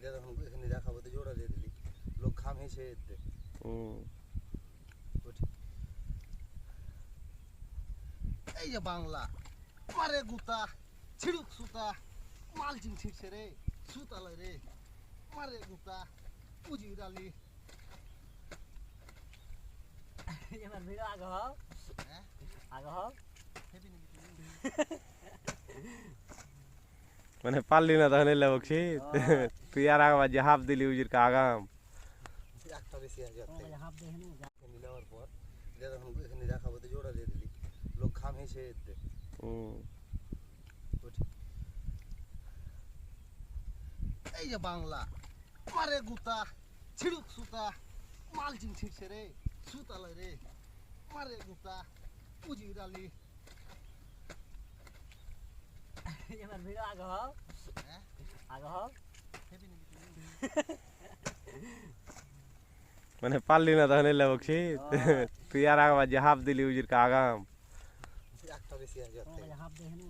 যখন এখানে দেখাবো তো জোড়া দিয়ে দিলি লোক খাম হেসে দে। এই যে বাংলা মারে গুতা ছিড়ুক সুতা মালচিং ছিড়ছে রে সুতালে রে মারে গুতা পুজি ডালি। এবার ভিডিও আগে হও হ্যাঁ আগে হও হেবি নাকি তুমি মানে পারলি না তখন এলে বকছি তুই আর আগে যে হাফ দিলি উজির আগাম একটা বেশি আছে হাফ দেখে নি এখানে নেওয়ার পর যখন এখানে দেখাবো তো জোড়া দিয়ে দিলি লোক খাম হেসে দে। এই যে বাংলা মারে গুতা ছিড়ুক সুতা মালচিং ছিড়ছে রে সুতালে রে মারে গুতা পুজি ডালি। এবার ভিডিও আগে হও হ্যাঁ আগে হও হেবি নাকি তুমি মানে পারলি না তখন এলে বকছি তুই আর আগে যে হাফ দিলি উজির আগাম একটা বেশি আছে হাফ দেখে নি